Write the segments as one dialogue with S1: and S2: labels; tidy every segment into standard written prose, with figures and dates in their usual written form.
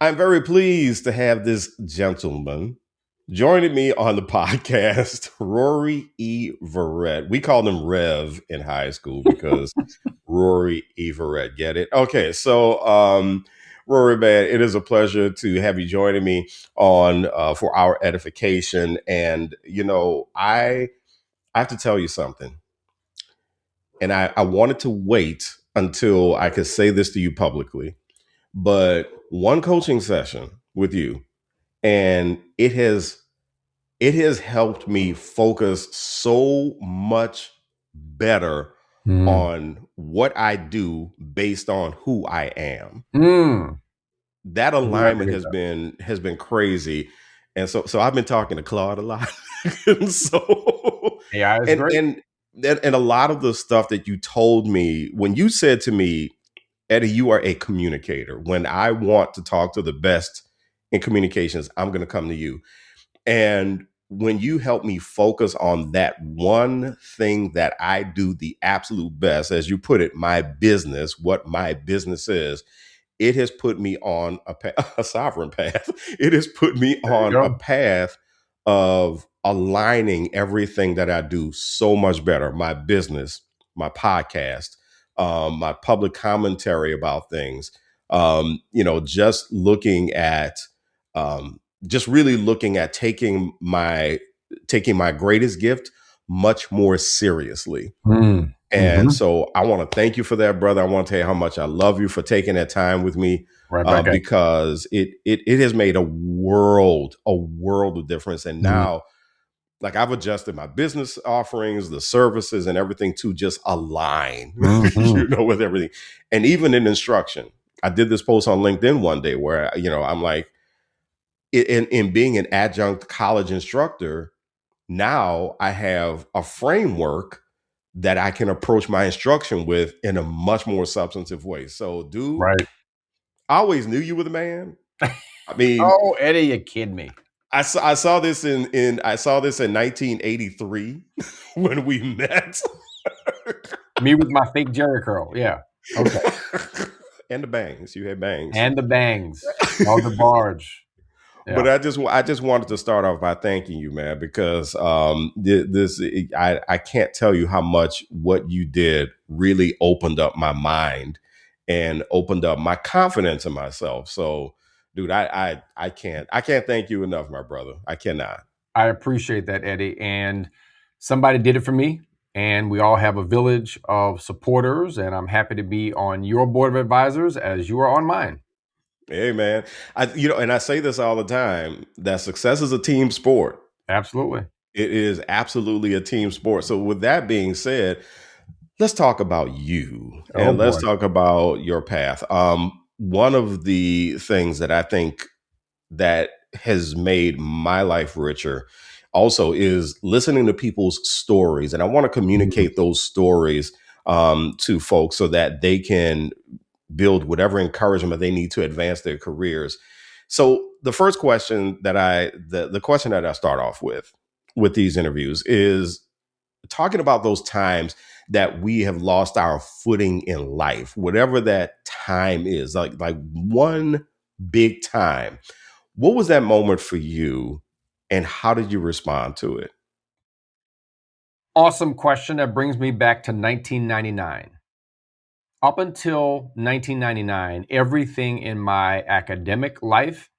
S1: I'm very pleased to have this gentleman joining me on the podcast, Rory E. Verrett. We called him Rev in high school because Rory E. Verrett. Get it? Okay, so Rory, man, it is a pleasure to have you joining me on for our edification. And I have to tell you something, and I wanted to wait until I could say this to you publicly, but one coaching session with you, and it has helped me focus so much better
S2: Mm.
S1: on what I do based on who I am.
S2: Mm.
S1: That
S2: I'm glad to
S1: alignment
S2: hear
S1: has
S2: that.
S1: been crazy. And so I've been talking to Claude a lot. and so
S2: AI is
S1: and
S2: great.
S1: and and a lot of the stuff that you told me when you said to me, Eddie, you are a communicator. When I want to talk to the best in communications, I'm going to come to you. And when you help me focus on that one thing that I do the absolute best, as you put it, my business, what my business is, it has put me on a sovereign path. It has put me
S2: There you
S1: on a
S2: go.
S1: path of aligning everything that I do so much better. My business, my podcast, my public commentary about things. Just looking at, just really looking at taking my greatest gift much more seriously.
S2: Mm.
S1: And
S2: Hmm.
S1: so I want to thank you for that, brother. I want to tell you how much I love you for taking that time with me,
S2: Right back at
S1: because it has made a world of difference. And
S2: you.
S1: now, like, I've adjusted my business offerings, the services, and everything to just align,
S2: Mm-hmm.
S1: with everything. And even in instruction, I did this post on LinkedIn one day where I'm like, in being an adjunct college instructor, now I have a framework that I can approach my instruction with in a much more substantive way. So, dude,
S2: Right.
S1: I always knew you were the man. I mean,
S2: Oh, Eddie, you kid me.
S1: I saw this in 1983 when we met.
S2: Me with my fake Jerry curl. Yeah. Okay.
S1: And the bangs. You had bangs.
S2: And the bangs. Oh, the barge.
S1: But
S2: Yeah.
S1: I just wanted to start off by thanking you, man, because I can't tell you how much what you did really opened up my mind and opened up my confidence in myself. So, dude, I can't thank you enough, my brother. I cannot.
S2: I appreciate that, Eddie. And somebody did it for me. And we all have a village of supporters. And I'm happy to be on your board of advisors as you are on mine.
S1: Hey, man, and I say this all the time, that success is a team sport.
S2: Absolutely.
S1: It is absolutely a team sport. So, with that being said, let's talk about you
S2: Oh,
S1: and let's
S2: boy.
S1: talk about your path. One of the things that I think that has made my life richer also is listening to people's stories. And I want to
S2: Mhm.
S1: communicate those stories to folks so that they can build whatever encouragement they need to advance their careers. So the first question that the question that I start off with these interviews is talking about those times that we have lost our footing in life, whatever that time is, like one big time. What was that moment for you, and how did you respond to it?
S2: Awesome question. That brings me back to 1999. Up until 1999, everything in my academic life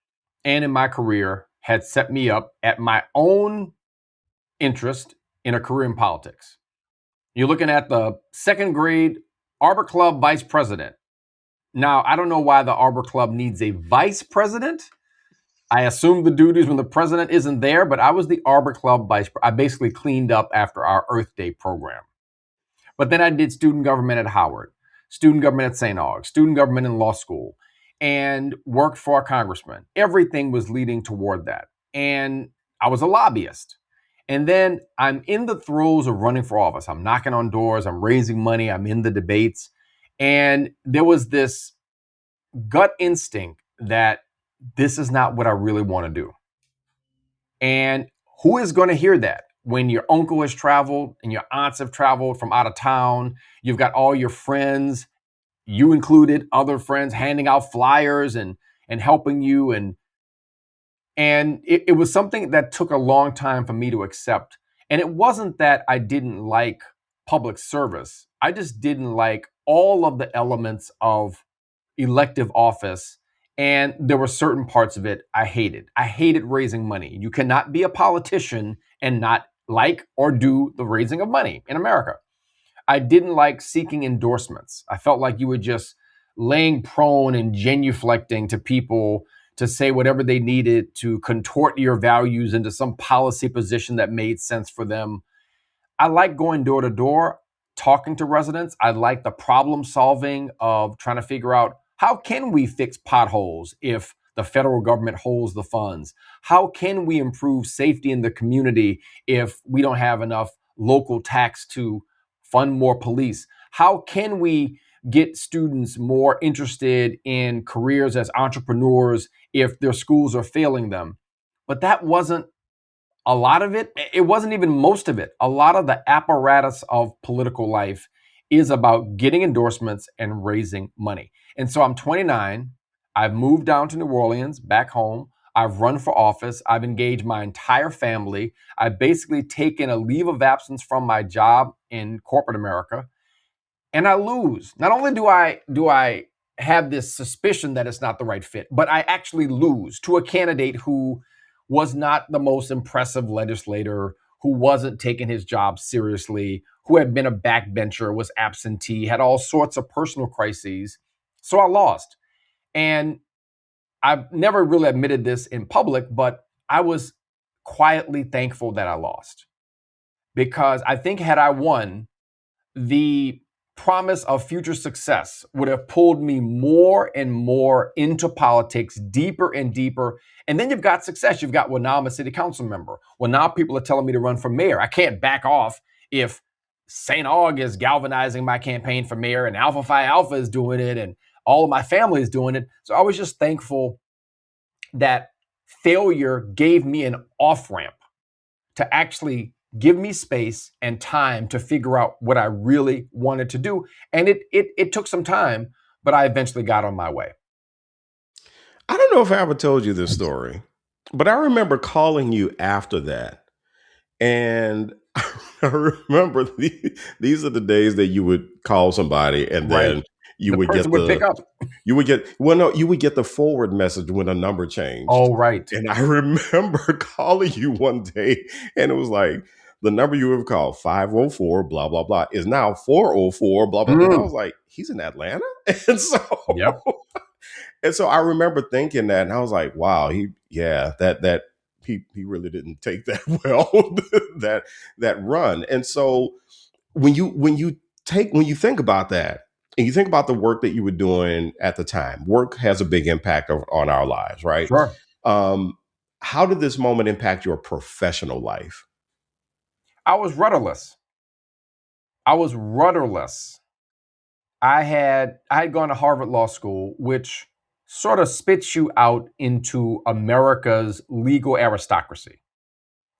S2: and in my career had set me up at my own interest in a career in politics. You're looking at the second grade Arbor Club vice president. Now, I don't know why the Arbor Club needs a vice president. I assume the duties when the president isn't there, but I was the Arbor Club I basically cleaned up after our Earth Day program. But then I did student government at Howard, student government at St. Aug, student government in law school, and worked for a congressman. Everything was leading toward that. And I was a lobbyist. And then I'm in the throes of running for office. I'm knocking on doors, I'm raising money, I'm in the debates. And there was this gut instinct that this is not what I really want to do. And who is going to hear that when your uncle has traveled and your aunts have traveled from out of town? You've got all your friends, you included, other friends handing out flyers, and and helping you. And it was something that took a long time for me to accept. And it wasn't that I didn't like public service. I just didn't like all of the elements of elective office. And there were certain parts of it I hated. I hated raising money. You cannot be a politician and not like or do the raising of money in America. I didn't like seeking endorsements. I felt like you were just laying prone and genuflecting to people to say whatever they needed to contort your values into some policy position that made sense for them. I like going door to door, talking to residents. I like the problem solving of trying to figure out how can we fix potholes if the federal government holds the funds? How can we improve safety in the community if we don't have enough local tax to fund more police? How can we get students more interested in careers as entrepreneurs if their schools are failing them? But that wasn't a lot of it. It wasn't even most of it. A lot of the apparatus of political life is about getting endorsements and raising money. And so I'm 29. I've moved down to New Orleans, back home. I've run for office. I've engaged my entire family. I've basically taken a leave of absence from my job in corporate America, and I lose. Not only do I have this suspicion that it's not the right fit, but I actually lose to a candidate who was not the most impressive legislator, who wasn't taking his job seriously, who had been a backbencher, was absentee, had all sorts of personal crises. So I lost. And I've never really admitted this in public, but I was quietly thankful that I lost, because I think had I won, the promise of future success would have pulled me more and more into politics, deeper and deeper. And then you've got success. You've got, well, now I'm a city council member. Well, now people are telling me to run for mayor. I can't back off if St. Aug is galvanizing my campaign for mayor and Alpha Phi Alpha is doing it and all of my family is doing it. So I was just thankful that failure gave me an off ramp to actually give me space and time to figure out what I really wanted to do. And it took some time, but I eventually got on my way.
S1: I don't know if I ever told you this story, but I remember calling you after that. And I remember these are the days that you would call somebody and
S2: Right.
S1: then you
S2: The
S1: would
S2: person
S1: get
S2: would pick up.
S1: you would get the forward message when a number changed.
S2: Oh, right.
S1: And I remember calling you one day and it was like the number you have called 504 blah blah blah is now 404 blah blah. And I was like, he's in Atlanta? And so
S2: Yep.
S1: and so I remember thinking that and I was like, wow, that he really didn't take that well that run. And so when you think about that and you think about the work that you were doing at the time, work has a big impact on our lives, right?
S2: Sure.
S1: Um, how did this moment impact your professional life?
S2: I was rudderless. I was rudderless. I had gone to Harvard Law School, which sort of spits you out into America's legal aristocracy.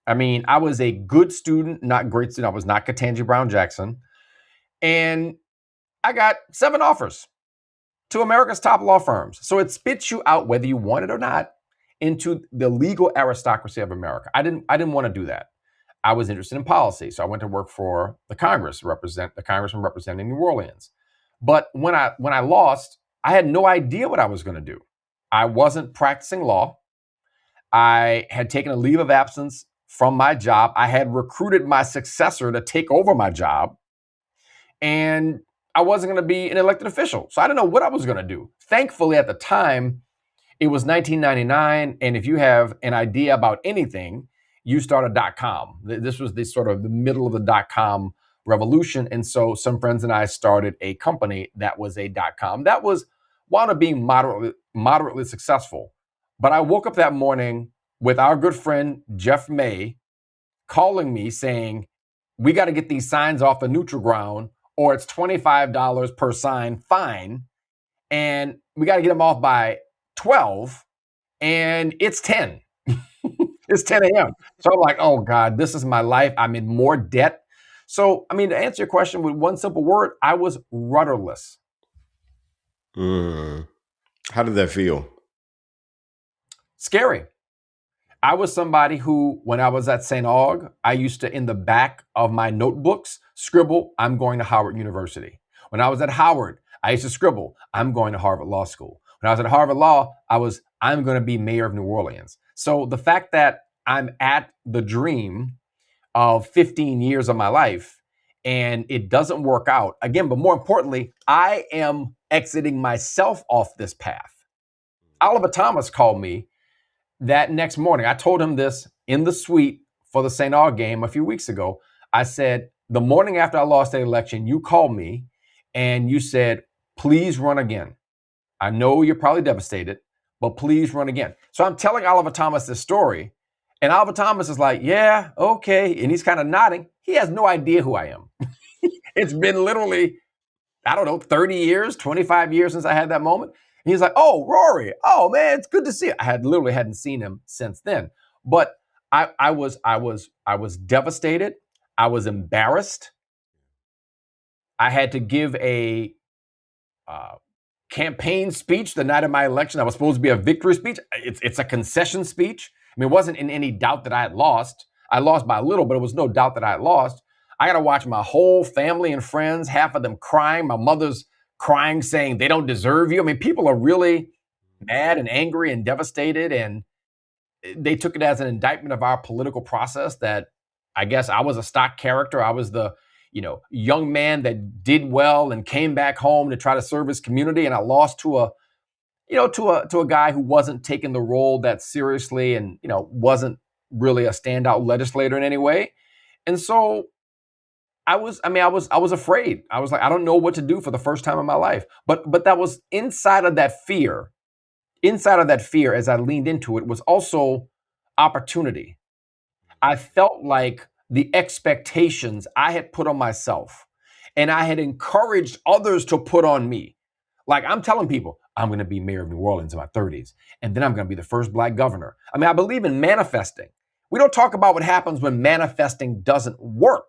S2: I mean, I was a good student, not great student. I was not Ketanji Brown Jackson. And I got 7 offers to America's top law firms. So it spits you out, whether you want it or not, into the legal aristocracy of America. I didn't want to do that. I was interested in policy. So I went to work for the Congress, represent the congressman representing New Orleans. But when I lost, I had no idea what I was going to do. I wasn't practicing law. I had taken a leave of absence from my job. I had recruited my successor to take over my job. And I wasn't going to be an elected official. So I didn't know what I was going to do. Thankfully, at the time, it was 1999. And if you have an idea about anything, you start a .com. This was the sort of the middle of the .com revolution. And so some friends and I started a company that was a .com. That wound up being moderately successful. But I woke up that morning with our good friend, Jeff May, calling me saying, we got to get these signs off the neutral ground or it's $25 per sign fine. And we got to get them off by 12 and it's 10. It's 10 a.m. So I'm like, oh God, this is my life. I'm in more debt. So, I mean, to answer your question with one simple word, I was rudderless.
S1: How did that feel?
S2: Scary. I was somebody who, when I was at St. Aug, I used to, in the back of my notebooks, scribble, I'm going to Howard University. When I was at Howard, I used to scribble, I'm going to Harvard Law School. When I was at Harvard Law, I'm going to be mayor of New Orleans. So the fact that I'm at the dream of 15 years of my life and it doesn't work out, again, but more importantly, I am exiting myself off this path. Oliver Thomas called me that next morning. I told him this in the suite for the St. Aug game a few weeks ago. I said, the morning after I lost the election, you called me and you said, please run again. I know you're probably devastated, but please run again. So I'm telling Oliver Thomas this story, and Oliver Thomas is like, yeah, okay. And he's kind of nodding. He has no idea who I am. It's been literally, I don't know, 30 years, 25 years since I had that moment. And he's like, oh, Rory, oh man, it's good to see you. I literally hadn't seen him since then. But I was devastated. I was embarrassed. I had to give a campaign speech the night of my election. I was supposed to be a victory speech. It's a concession speech. I mean, it wasn't in any doubt that I had lost. I lost by a little, but it was no doubt that I had lost. I got to watch my whole family and friends, half of them crying. My mother's crying, saying they don't deserve you. I mean, people are really mad and angry and devastated. And they took it as an indictment of our political process that I guess I was a stock character. I was the, young man that did well and came back home to try to serve his community. And I lost to a guy who wasn't taking the role that seriously and, wasn't really a standout legislator in any way. And so I was afraid. I was like, I don't know what to do for the first time in my life. But that was inside of that fear. Inside of that fear, as I leaned into it, was also opportunity. I felt like the expectations I had put on myself and I had encouraged others to put on me. Like I'm telling people, I'm going to be mayor of New Orleans in my 30s, and then I'm going to be the first Black governor. I mean, I believe in manifesting. We don't talk about what happens when manifesting doesn't work,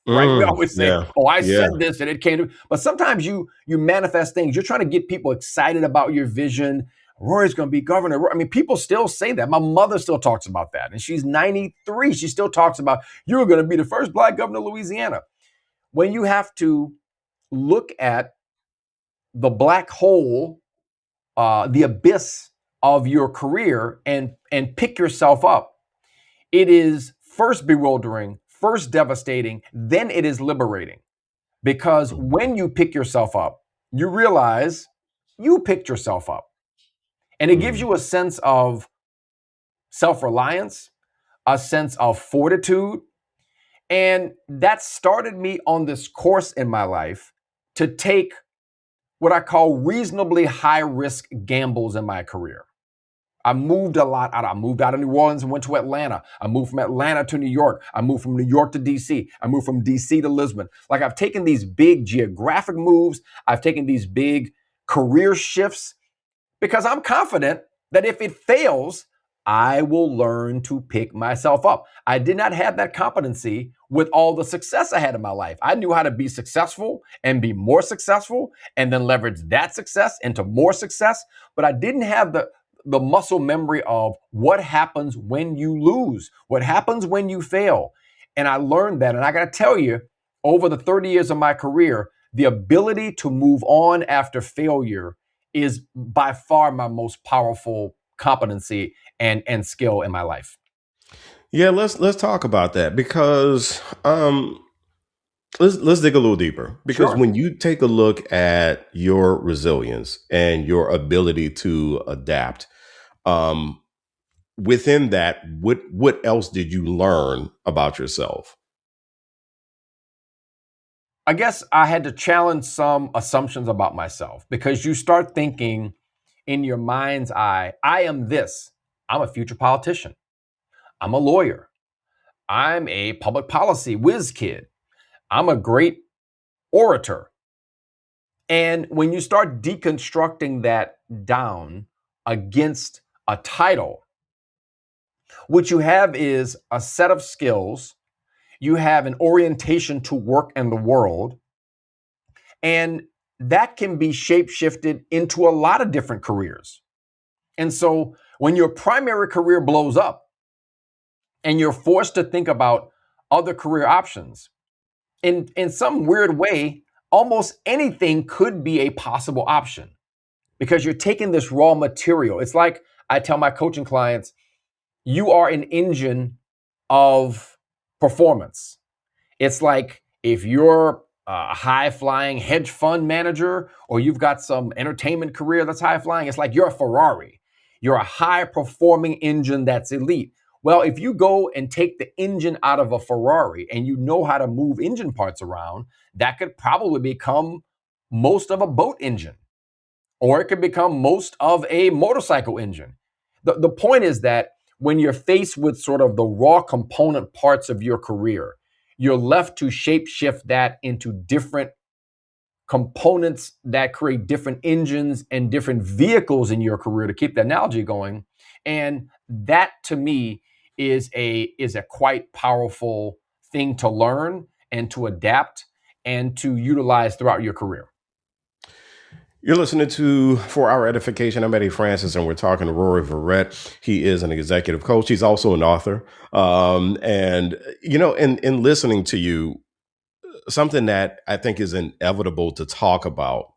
S2: right? We always say, oh, I said this and it came to me. But sometimes you manifest things. You're trying to get people excited about your vision. Rory's going to be governor. I mean, people still say that. My mother still talks about that. And she's 93. She still talks about, you're going to be the first Black governor of Louisiana. When you have to look at the black hole, the abyss of your career and pick yourself up, it is first bewildering, first devastating, then it is liberating. Because when you pick yourself up, you realize you picked yourself up. And it gives you a sense of self-reliance, a sense of fortitude. And that started me on this course in my life to take what I call reasonably high-risk gambles in my career. I moved a lot out. I moved out of New Orleans and went to Atlanta. I moved from Atlanta to New York. I moved from New York to DC. I moved from DC to Lisbon. Like I've taken these big geographic moves. I've taken these big career shifts because I'm confident that if it fails, I will learn to pick myself up. I did not have that competency with all the success I had in my life. I knew how to be successful and be more successful and then leverage that success into more success. But I didn't have the muscle memory of what happens when you lose, what happens when you fail. And I learned that. And I got to tell you, over the 30 years of my career, the ability to move on after failure is by far my most powerful competency and skill in my life.
S1: Yeah, let's talk about that because let's dig a little deeper because when you take a look at your resilience and your ability to adapt, within that, what else did you learn about yourself?
S2: I guess I had to challenge some assumptions about myself because you start thinking in your mind's eye, I am this. I'm a future politician. I'm a lawyer. I'm a public policy whiz kid. I'm a great orator. And when you start deconstructing that down against a title, what you have is a set of skills. You have an orientation to work in the world. And that can be shape-shifted into a lot of different careers. And so When your primary career blows up and you're forced to think about other career options, in some weird way, almost anything could be a possible option because you're taking this raw material. It's like I tell my coaching clients, you are an engine of performance. It's like if you're a high flying hedge fund manager or you've got some entertainment career that's high flying, it's like you're a Ferrari. You're a high performing engine that's elite. Well, if you go and take the engine out of a Ferrari and you know how to move engine parts around, that could probably become most of a boat engine, or it could become most of a motorcycle engine. The point is that when you're faced with sort of the raw component parts of your career, you're left to shape shift that into different components that create different engines and different vehicles in your career, to keep the analogy going. And that to me is a quite powerful thing to learn and to adapt and to utilize throughout your career.
S1: You're listening to For Our Edification. I'm Eddie Francis, and we're talking to Rory Verrett. He is an executive coach. He's also an author. And, you know, in listening to you, something that I think is inevitable to talk about,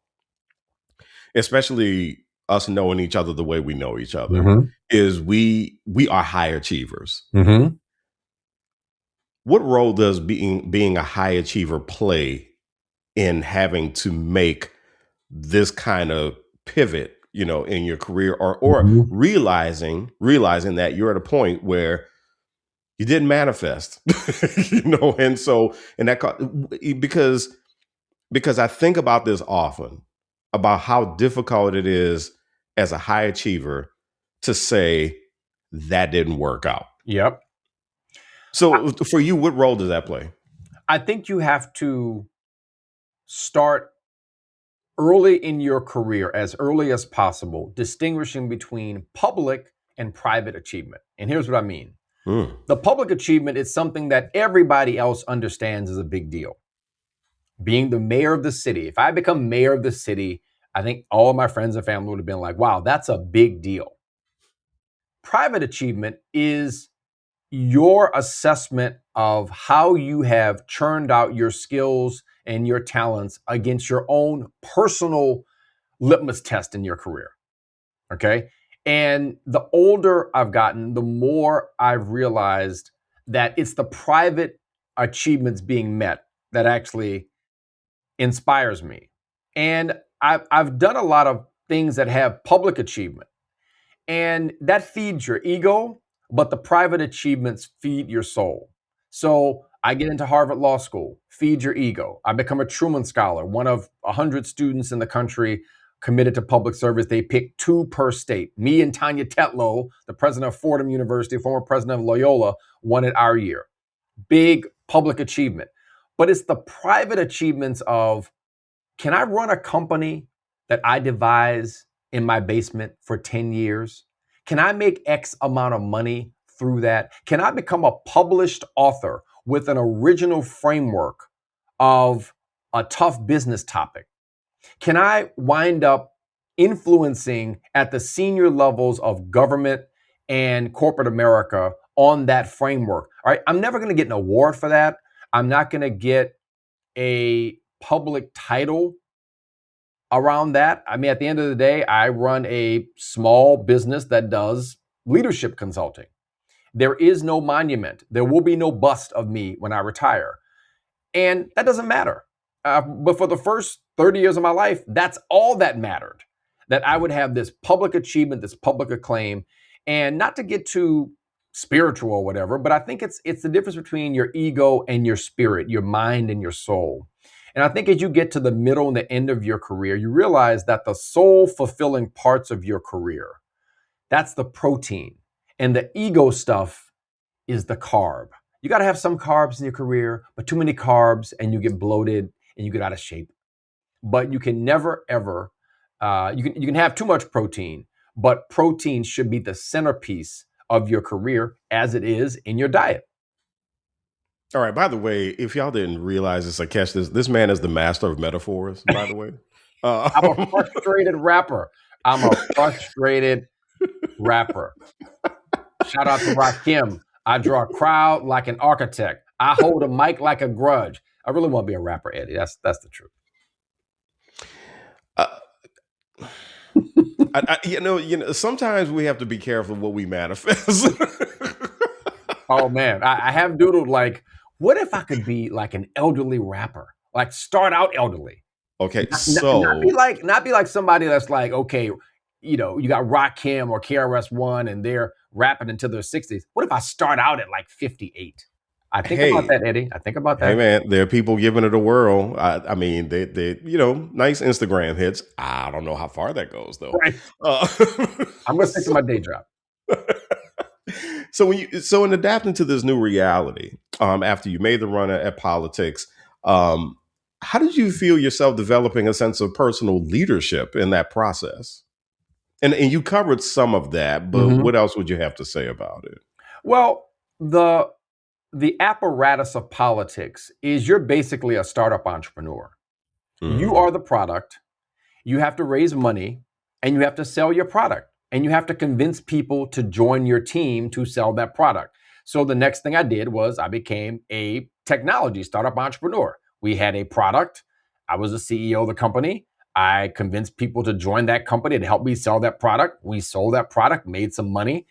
S1: especially us knowing each other the way we know each other, is we are high achievers. What role does being a high achiever play in having to make this kind of pivot, you know, in your career, or realizing that you're at a point where you didn't manifest, you know, and that because I think about this often, about how difficult it is as a high achiever to say that didn't work out.
S2: Yep.
S1: So for you, what role does that play?
S2: I think you have to start early in your career, as early as possible, distinguishing between public and private achievement. And here's what I mean. The public achievement is something that everybody else understands is a big deal. Being the mayor of the city. If I become mayor of the city, I think all of my friends and family would have been like, wow, that's a big deal. Private achievement is your assessment of how you have churned out your skills and your talents against your own personal litmus test in your career. Okay. And the older I've gotten, the more I've realized that it's the private achievements being met that actually inspires me. And I've done a lot of things that have public achievement, and that feeds your ego, but the private achievements feed your soul. So I get into Harvard Law School, feed your ego. I become a Truman Scholar, one of 100 students in the country committed to public service. They pick 2 per state. Me and Tanya Tetlow, the president of Fordham University, former president of Loyola, won it our year. Big public achievement. But it's the private achievements of, can I run a company that I devise in my basement for 10 years? Can I make X amount of money through that? Can I become a published author with an original framework of a tough business topic? Can I wind up influencing at the senior levels of government and corporate America on that framework? All right, I'm never going to get an award for that. I'm not going to get a public title around that. I mean, at the end of the day, I run a small business that does leadership consulting. There is no monument. There will be no bust of me when I retire. And that doesn't matter. But for the first 30 years of my life, that's all that mattered, that I would have this public achievement, this public acclaim. And not to get too spiritual or whatever, but I think it's the difference between your ego and your spirit, your mind and your soul. And I think as you get to the middle and the end of your career, you realize that the soul fulfilling parts of your career, that's the protein. And the ego stuff is the carb. You got to have some carbs in your career, but too many carbs and you get bloated and you get out of shape. But you can never, ever, you can have too much protein, but protein should be the centerpiece of your career as it is in your diet.
S1: All right. By the way, if y'all didn't realize this, I catch this man is the master of metaphors, by the way.
S2: I'm a frustrated rapper. I'm a frustrated rapper. Shout out to Rakim. I draw a crowd like an architect. I hold a mic like a grudge. I really want to be a rapper, Eddie. That's the truth.
S1: Uh, you know, sometimes we have to be careful what we manifest.
S2: Oh man, I have doodled like, what if I could be like an elderly rapper? Like start out elderly.
S1: Okay,
S2: Not be like somebody that's like, okay, you know, you got Rakim or KRS-One and they're rapping until their 60s. What if I start out at like 58? I think about that, Eddie. I think about that.
S1: Hey man, there are people giving it a whirl. I mean, they you know, nice Instagram hits. I don't know how far that goes though.
S2: Right. I'm gonna stick to my day job.
S1: So in adapting to this new reality, after you made the run at politics, how did you feel yourself developing a sense of personal leadership in that process? And you covered some of that, but what else would you have to say about it?
S2: Well, the apparatus of politics is you're basically a startup entrepreneur. You are the product. You have to raise money and you have to sell your product and you have to convince people to join your team to sell that product. So the next thing I did was I became a technology startup entrepreneur. We had a product. I was the CEO of the company. I convinced people to join that company to help me sell that product. We sold that product, made some money.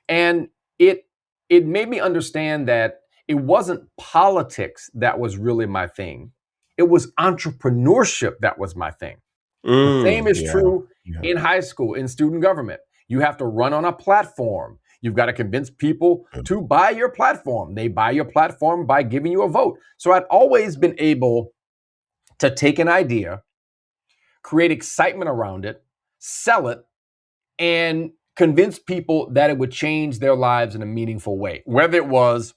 S2: And it made me understand that it wasn't politics that was really my thing. It was entrepreneurship that was my thing. The same is true in high school, in student government. You have to run on a platform. You've got to convince people to buy your platform. They buy your platform by giving you a vote. So I'd always been able to take an idea, create excitement around it, sell it, and convince people that it would change their lives in a meaningful way. Whether it was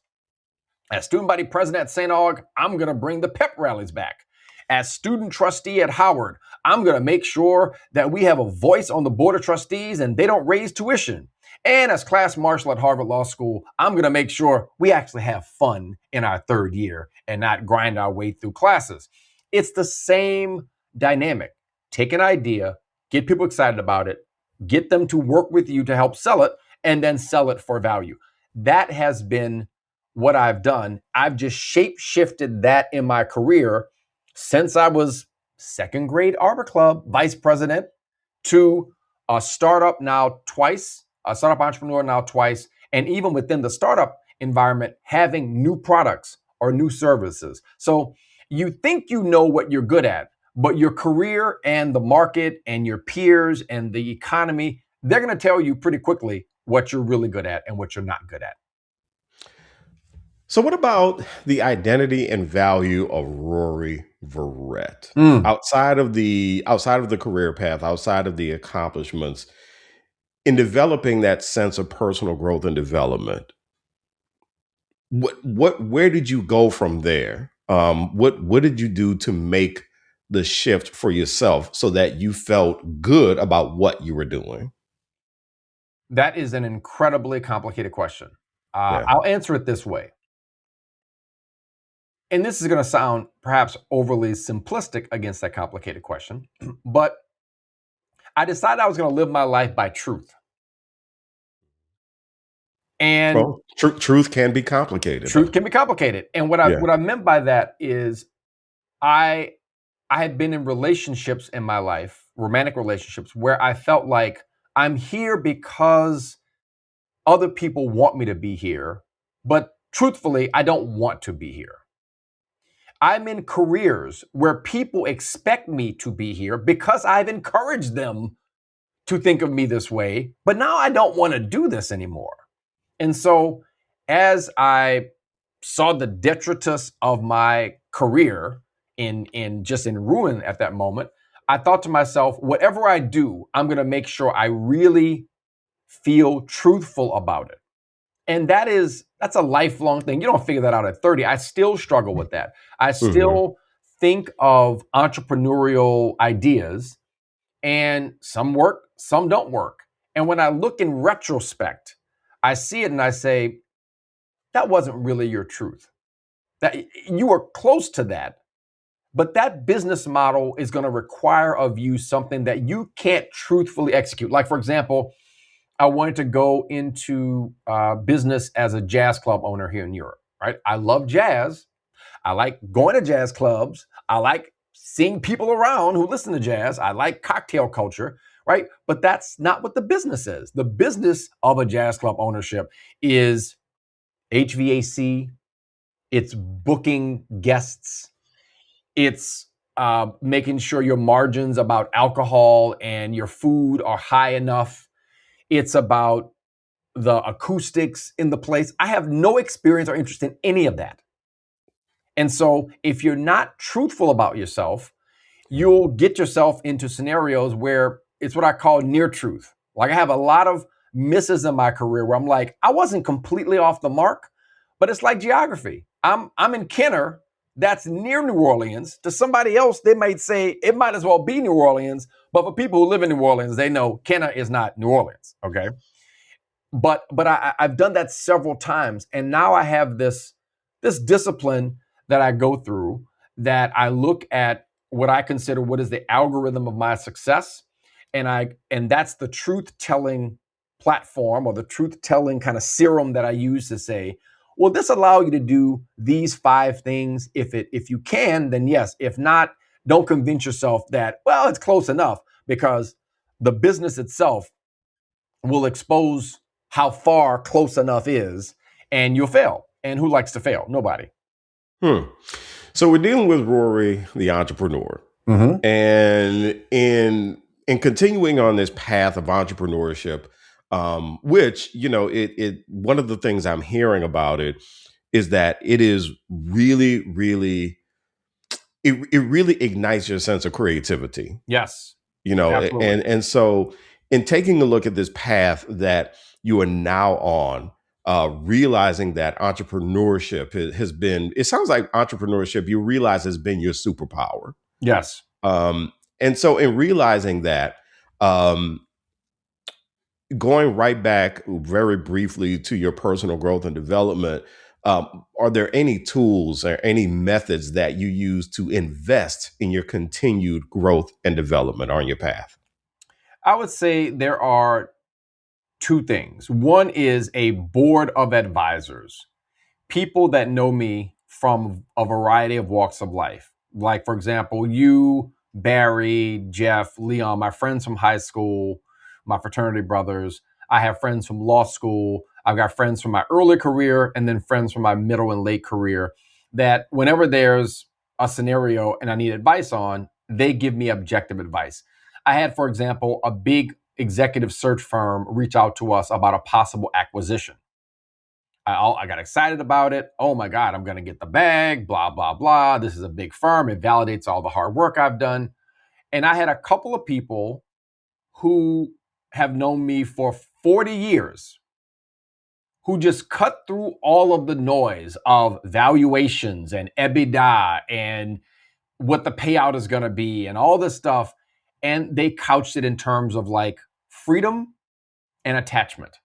S2: as student body president at St. Aug, I'm going to bring the pep rallies back. As student trustee at Howard, I'm going to make sure that we have a voice on the board of trustees and they don't raise tuition. And as class marshal at Harvard Law School, I'm going to make sure we actually have fun in our third year and not grind our way through classes. It's the same dynamic. Take an idea, get people excited about it, get them to work with you to help sell it, and then sell it for value. That has been what I've done. I've just shape-shifted that in my career since I was second grade Arbor Club vice president to a startup entrepreneur now twice, and even within the startup environment, having new products or new services. So you think you know what you're good at, but your career and the market and your peers and the economy, they're going to tell you pretty quickly what you're really good at and what you're not good at.
S1: So what about the identity and value of Rory Verrett? Outside of the career path, outside of the accomplishments, in developing that sense of personal growth and development, where did you go from there? What did you do to make the shift for yourself so that you felt good about what you were doing?
S2: That is an incredibly complicated question. I'll answer it this way. And this is going to sound perhaps overly simplistic against that complicated question, but I decided I was going to live my life by truth. And
S1: truth can be complicated.
S2: Truth can be complicated. And what I meant by that is I had been in relationships in my life, romantic relationships, where I felt like I'm here because other people want me to be here, but truthfully, I don't want to be here. I'm in careers where people expect me to be here because I've encouraged them to think of me this way, but now I don't want to do this anymore. And so as I saw the detritus of my career in ruin at that moment, I thought to myself, whatever I do, I'm going to make sure I really feel truthful about it. And that's a lifelong thing. You don't figure that out at 30. I still struggle with that. I still think of entrepreneurial ideas, and some work, some don't work. And when I look in retrospect, I see it and I say, that wasn't really your truth. That you were close to that, but that business model is going to require of you something that you can't truthfully execute. Like, for example, I wanted to go into business as a jazz club owner here in Europe, right? I love jazz. I like going to jazz clubs. I like seeing people around who listen to jazz. I like cocktail culture, right? But that's not what the business is. The business of a jazz club ownership is HVAC, it's booking guests, it's making sure your margins about alcohol and your food are high enough. It's about the acoustics in the place. I have no experience or interest in any of that. And so if you're not truthful about yourself, you'll get yourself into scenarios where it's what I call near truth. Like I have a lot of misses in my career where I'm like, I wasn't completely off the mark, but it's like geography. I'm in Kenner, that's near New Orleans. To somebody else, they might say it might as well be New Orleans. But for people who live in New Orleans, they know Kenner is not New Orleans. Okay. But I've done that several times. And now I have this discipline that I go through, that I look at what I consider what is the algorithm of my success. And that's the truth telling platform, or the truth telling kind of serum that I use to say, will this allow you to do these 5 things? If you can, then yes. If not, don't convince yourself that, well, it's close enough, because the business itself will expose how far close enough is, and you'll fail. And who likes to fail? Nobody.
S1: So we're dealing with Rory, the entrepreneur. Mm-hmm. And in continuing on this path of entrepreneurship, which, it one of the things I'm hearing about it is that it is really, really, it really ignites your sense of creativity.
S2: Yes. Absolutely.
S1: And so in taking a look at this path that you are now on, realizing that entrepreneurship has been, it sounds like entrepreneurship, you realize, has been your superpower.
S2: Yes.
S1: And so in realizing that, going right back very briefly to your personal growth and development, are there any tools or any methods that you use to invest in your continued growth and development on your path?
S2: I would say there are 2 things. One is a board of advisors, people that know me from a variety of walks of life. Like, for example, you, Barry, Jeff, Leon, my friends from high school, my fraternity brothers. I have friends from law school. I've got friends from my early career, and then friends from my middle and late career, that whenever there's a scenario and I need advice on, they give me objective advice. I had, for example, a big executive search firm reach out to us about a possible acquisition. I got excited about it. Oh my God, I'm going to get the bag, blah, blah, blah. This is a big firm. It validates all the hard work I've done. And I had a couple of people who have known me for 40 years who just cut through all of the noise of valuations and EBITDA and what the payout is going to be and all this stuff. And they couched it in terms of like freedom and attachment.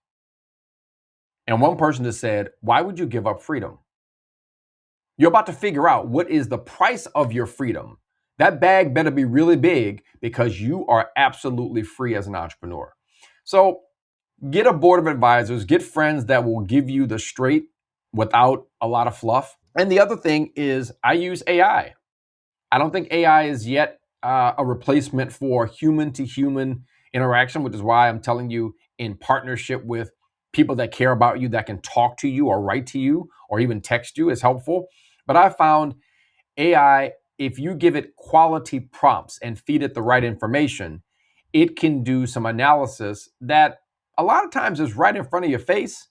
S2: And one person just said, why would you give up freedom? You're about to figure out what is the price of your freedom. That bag better be really big, because you are absolutely free as an entrepreneur. So get a board of advisors, get friends that will give you the straight without a lot of fluff. And the other thing is I use AI. I don't think AI is yet a replacement for human to human interaction, which is why I'm telling you, in partnership with people that care about you, that can talk to you or write to you or even text you, is helpful. But I found AI, if you give it quality prompts and feed it the right information, it can do some analysis that a lot of times is right in front of your face,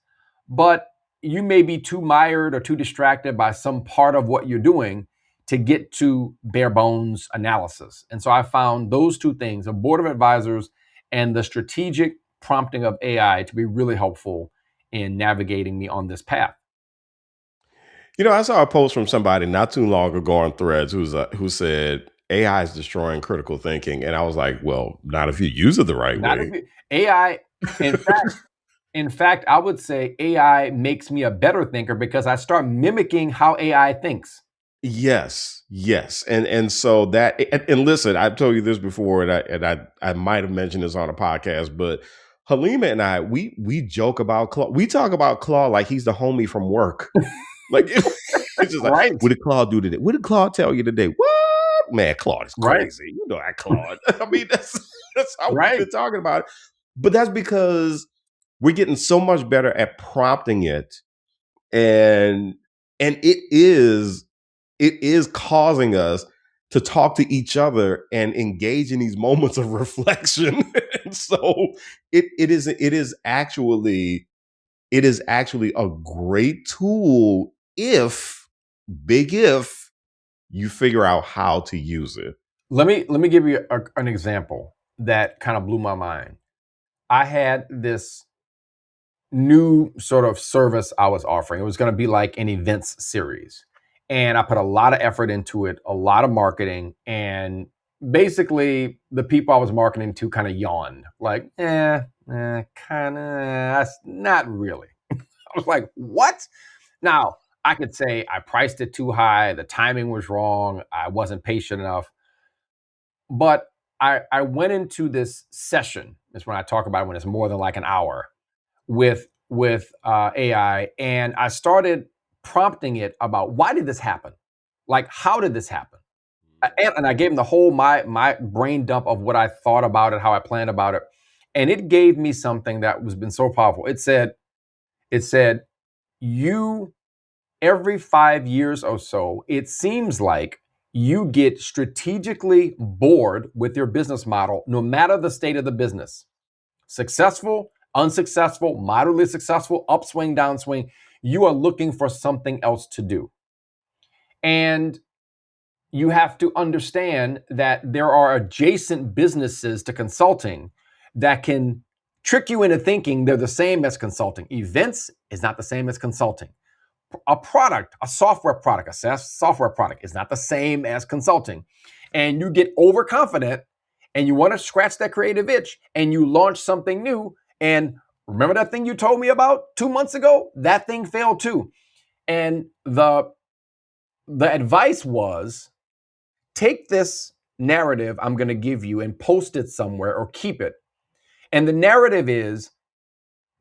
S2: but you may be too mired or too distracted by some part of what you're doing to get to bare bones analysis. And so I found those 2 things, a board of advisors and the strategic prompting of AI, to be really helpful in navigating me on this path.
S1: I saw a post from somebody not too long ago on Threads who said AI is destroying critical thinking, and I was like, well, not if you use it the right way.
S2: AI, in fact, I would say AI makes me a better thinker, because I start mimicking how AI thinks.
S1: Yes. And so that, and listen, I've told you this before, and I might have mentioned this on a podcast, but Halima and I, we joke about Claude. We talk about Claude like he's the homie from work. Like it's just like,
S2: Right.
S1: what did Claude do today? What did Claude tell you today? What? Man, Claude is
S2: Right.
S1: crazy. You know that Claude. I mean, that's how we've
S2: Right.
S1: been talking about it. But that's because we're getting so much better at prompting it, and it is causing us to talk to each other and engage in these moments of reflection. And so it is actually a great tool if you figure out how to use it.
S2: Let me give you an example that kind of blew my mind. I had this new sort of service I was offering. It was going to be like an events series. And I put a lot of effort into it, a lot of marketing, and basically the people I was marketing to kind of yawned, like, kind of, not really. I was like, what? Now, I could say I priced it too high, the timing was wrong, I wasn't patient enough. But I went into this session, is when I talk about it, when it's more than like an hour, with AI, and I started prompting it about why did this happen? Like, how did this happen? And I gave him the whole my brain dump of what I thought about it, how I planned about it, and it gave me something that was been so powerful. It said you every 5 years or so, it seems like you get strategically bored with your business model, no matter the state of the business. Successful, unsuccessful, moderately successful, upswing, downswing, you are looking for something else to do. And you have to understand that there are adjacent businesses to consulting that can trick you into thinking they're the same as consulting. Events is not the same as consulting. A product, a software product, a SaaS software product is not the same as consulting. And you get overconfident and you want to scratch that creative itch and you launch something new. And remember that thing you told me about 2 months ago? That thing failed too. And the advice was, take this narrative I'm going to give you and post it somewhere or keep it. And the narrative is,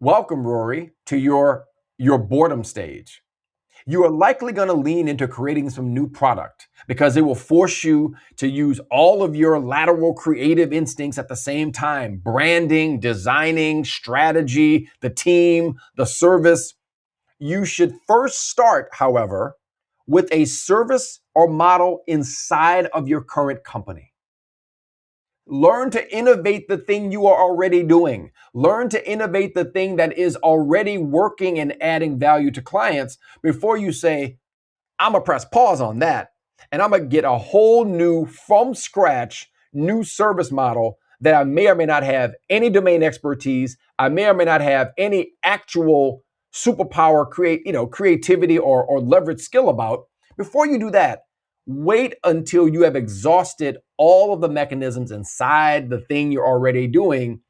S2: welcome, Rory, to your boredom stage. You are likely going to lean into creating some new product because it will force you to use all of your lateral creative instincts at the same time: branding, designing, strategy, the team, the service. You should first start, however, with a service or model inside of your current company. Learn to innovate the thing you are already doing. Learn to innovate the thing that is already working and adding value to clients before you say, I'm going to press pause on that and I'm going to get a whole new, from scratch, new service model that I may or may not have any domain expertise. I may or may not have any actual superpower, creativity or leverage skill about. Before you do that, wait until you have exhausted all of the mechanisms inside the thing you're already doing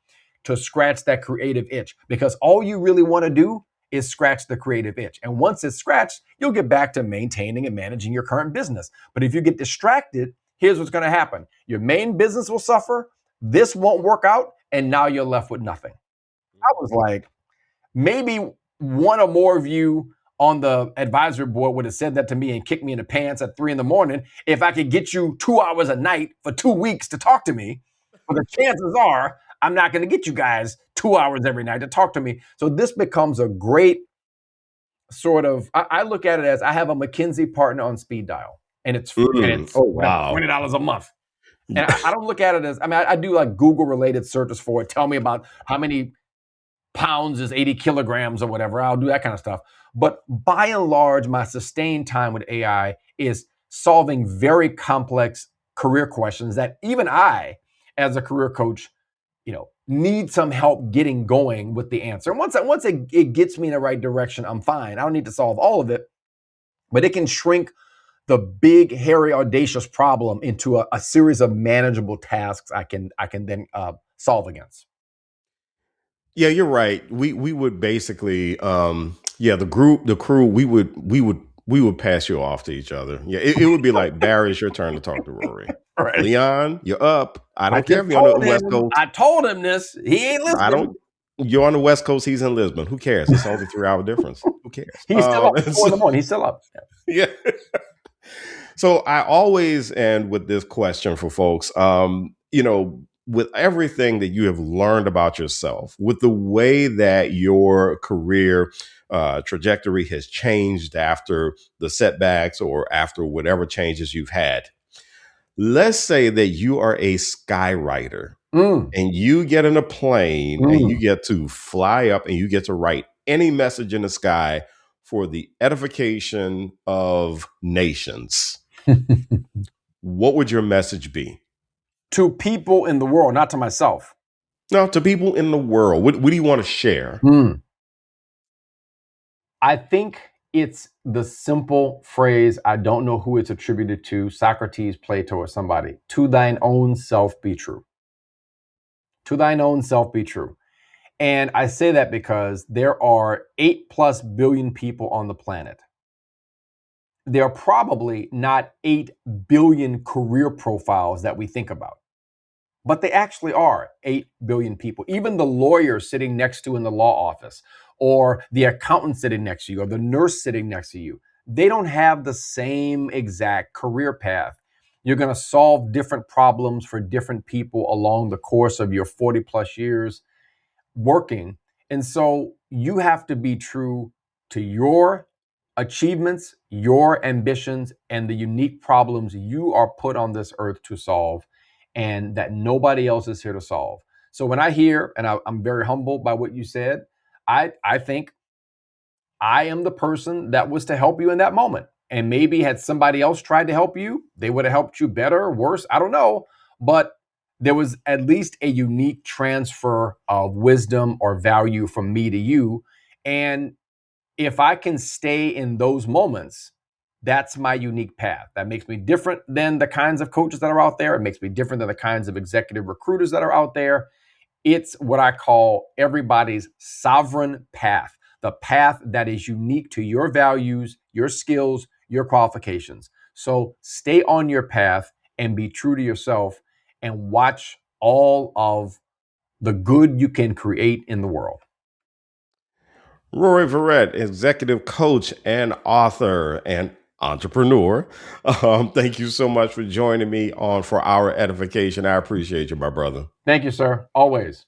S2: to scratch that creative itch. Because all you really want to do is scratch the creative itch. And once it's scratched, you'll get back to maintaining and managing your current business. But if you get distracted, here's what's going to happen. Your main business will suffer, this won't work out, and now you're left with nothing. I was like, maybe one or more of you on the advisory board would have said that to me and kicked me in the pants at 3 a.m. if I could get you 2 hours a night for 2 weeks to talk to me. But the chances are I'm not going to get you guys 2 hours every night to talk to me. So this becomes a great sort of, I look at it as, I have a McKinsey partner on speed dial, and it's
S1: Oh, wow.
S2: $20 a month. And I don't look at it as, I do like Google related searches for it. Tell me about how many pounds is 80 kilograms or whatever. I'll do that kind of stuff. But by and large, my sustained time with AI is solving very complex career questions that even I, as a career coach, need some help getting going with the answer. And once it gets me in the right direction, I'm fine. I don't need to solve all of it, but it can shrink the big, hairy, audacious problem into a series of manageable tasks I can then solve against.
S1: Yeah, you're right. We would basically, the crew, we would pass you off to each other. Yeah, it would be like, Barry, it's your turn to talk to Rory.
S2: Right.
S1: Leon, you're up. I don't care if you're on the West Coast.
S2: I told him this. He ain't listening.
S1: You're on the West Coast. He's in Lisbon. Who cares? It's only 3 hour difference. Who cares?
S2: He's still up
S1: And
S2: 4 in
S1: so,
S2: the morning. He's still up.
S1: yeah. So I always end with this question for folks. With everything that you have learned about yourself, with the way that your career trajectory has changed after the setbacks or after whatever changes you've had, let's say that you are a skywriter
S2: Mm,
S1: and you get in a plane and you
S2: mm.
S1: get to fly up and you get to write any message in the sky for the edification of nations, what would your message be?
S2: To people in the world, not to myself.
S1: Now, to people in the world, what do you want to share?
S2: Mm. I think it's the simple phrase, I don't know who it's attributed to, Socrates, Plato, or somebody. To thine own self be true. To thine own self be true. And I say that because there are 8+ billion people on the planet. There are probably not 8 billion career profiles that we think about, but they actually are 8 billion people. Even the lawyer sitting next to in the law office, or the accountant sitting next to you, or the nurse sitting next to you, they don't have the same exact career path. You're going to solve different problems for different people along the course of your 40+ years working. And so you have to be true to your achievements, your ambitions, and the unique problems you are put on this earth to solve, and that nobody else is here to solve. So when I hear, and I'm very humbled by what you said, I think I am the person that was to help you in that moment. And maybe had somebody else tried to help you, they would have helped you better, worse, I don't know. But there was at least a unique transfer of wisdom or value from me to you. And if I can stay in those moments, that's my unique path. That makes me different than the kinds of coaches that are out there. It makes me different than the kinds of executive recruiters that are out there. It's what I call everybody's sovereign path, the path that is unique to your values, your skills, your qualifications. So stay on your path and be true to yourself and watch all of the good you can create in the world.
S1: Rory Verrett, executive coach and author and entrepreneur. Thank you so much for joining me on For Our Edification. I appreciate you, my brother.
S2: Thank you, sir. Always.